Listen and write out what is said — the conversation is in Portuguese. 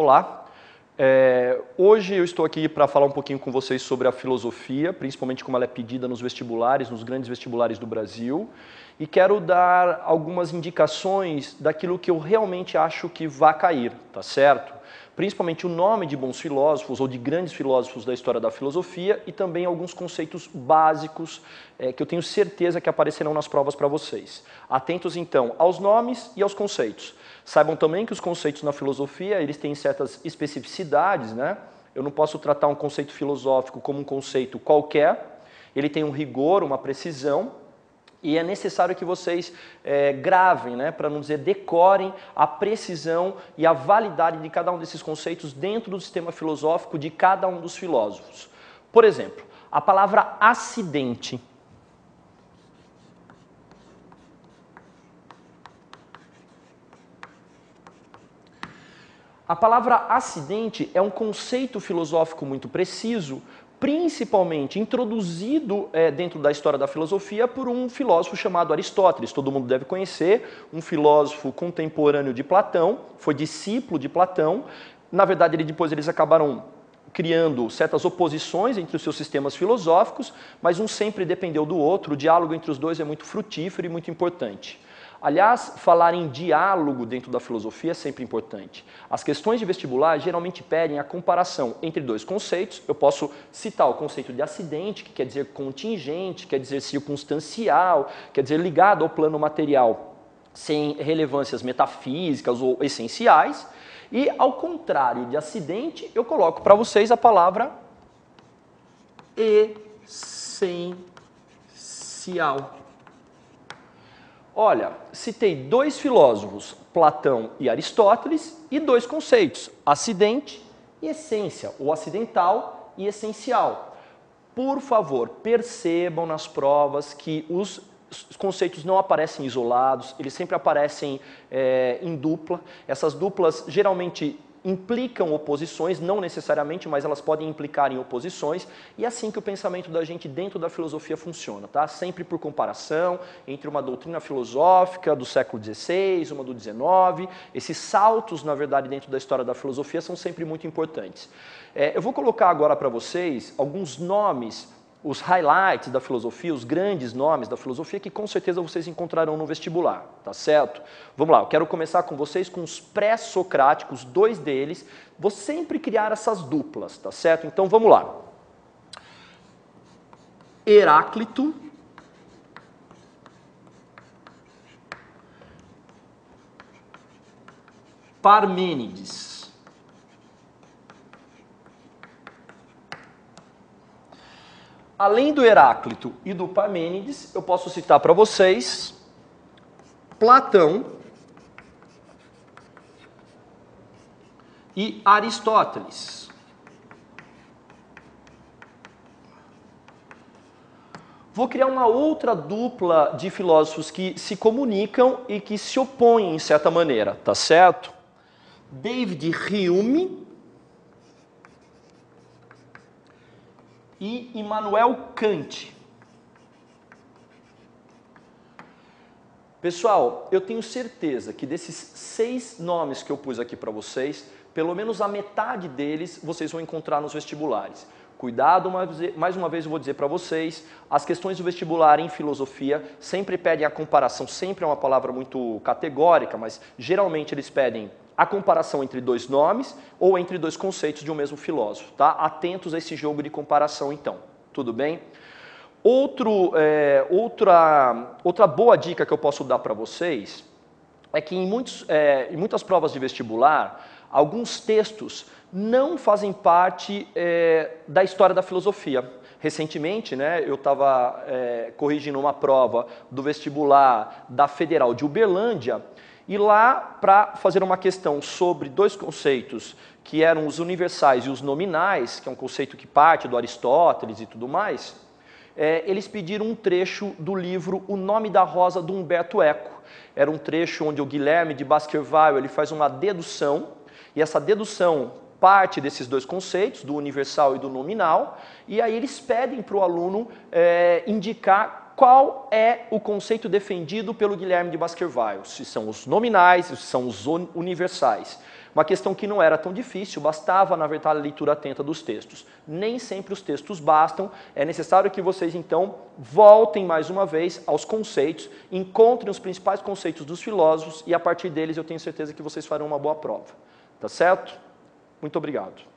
Olá, hoje eu estou aqui para falar um pouquinho com vocês sobre a filosofia, principalmente como ela é pedida nos vestibulares, nos grandes vestibulares do Brasil, e quero dar algumas indicações daquilo que eu realmente acho que vai cair, tá certo? Principalmente o nome de bons filósofos ou de grandes filósofos da história da filosofia e também alguns conceitos básicos que eu tenho certeza que aparecerão nas provas para vocês. Atentos então aos nomes e aos conceitos. Saibam também que os conceitos na filosofia eles têm certas especificidades, né? Eu não posso tratar um conceito filosófico como um conceito qualquer, ele tem um rigor, uma precisão, e é necessário que vocês gravem, né, para não dizer decorem, a precisão e a validade de cada um desses conceitos dentro do sistema filosófico de cada um dos filósofos. Por exemplo, a palavra acidente. A palavra acidente é um conceito filosófico muito preciso, principalmente introduzido dentro da história da filosofia por um filósofo chamado Aristóteles. Todo mundo deve conhecer, um filósofo contemporâneo de Platão, foi discípulo de Platão. Na verdade, depois eles acabaram criando certas oposições entre os seus sistemas filosóficos, mas um sempre dependeu do outro, o diálogo entre os dois é muito frutífero e muito importante. Aliás, falar em diálogo dentro da filosofia é sempre importante. As questões de vestibular geralmente pedem a comparação entre dois conceitos. Eu posso citar o conceito de acidente, que quer dizer contingente, quer dizer circunstancial, quer dizer ligado ao plano material, sem relevâncias metafísicas ou essenciais. E, ao contrário de acidente, eu coloco para vocês a palavra essencial. Olha, citei dois filósofos, Platão e Aristóteles, e dois conceitos, acidente e essência, ou acidental e essencial. Por favor, percebam nas provas que os conceitos não aparecem isolados, eles sempre aparecem em dupla. Essas duplas geralmente implicam oposições, não necessariamente, mas elas podem implicar em oposições, e é assim que o pensamento da gente dentro da filosofia funciona, tá? Sempre por comparação entre uma doutrina filosófica do século XVI, uma do XIX, esses saltos, na verdade, dentro da história da filosofia são sempre muito importantes. Eu vou colocar agora para vocês alguns nomes, os highlights da filosofia, os grandes nomes da filosofia que com certeza vocês encontrarão no vestibular, tá certo? Vamos lá, eu quero começar com vocês com os pré-socráticos, dois deles. Vou sempre criar essas duplas, tá certo? Então vamos lá. Heráclito Parmênides. Além do Heráclito e do Parmênides, eu posso citar para vocês Platão e Aristóteles. Vou criar uma outra dupla de filósofos que se comunicam e que se opõem em certa maneira, tá certo? David Hume e Immanuel Kant. Pessoal, eu tenho certeza que desses 6 nomes que eu pus aqui para vocês, pelo menos a metade deles vocês vão encontrar nos vestibulares. Cuidado, mais uma vez eu vou dizer para vocês, as questões do vestibular em filosofia sempre pedem a comparação, sempre é uma palavra muito categórica, mas geralmente eles pedem a comparação entre dois nomes ou entre dois conceitos de um mesmo filósofo, tá? Atentos a esse jogo de comparação então, tudo bem? Outra boa dica que eu posso dar para vocês é que em muitas provas de vestibular, alguns textos não fazem parte da história da filosofia. Recentemente, né, eu estava corrigindo uma prova do vestibular da Federal de Uberlândia, e lá, para fazer uma questão sobre dois conceitos, que eram os universais e os nominais, que é um conceito que parte do Aristóteles e tudo mais, eles pediram um trecho do livro O Nome da Rosa, do Humberto Eco. Era um trecho onde o Guilherme de Baskerville ele faz uma dedução, e essa dedução parte desses dois conceitos, do universal e do nominal, e aí eles pedem para o aluno indicar qual é o conceito defendido pelo Guilherme de Baskerville, se são os nominais, se são os universais. Uma questão que não era tão difícil, bastava, na verdade, a leitura atenta dos textos. Nem sempre os textos bastam, é necessário que vocês, então, voltem mais uma vez aos conceitos, encontrem os principais conceitos dos filósofos e, a partir deles, eu tenho certeza que vocês farão uma boa prova. Tá certo? Muito obrigado.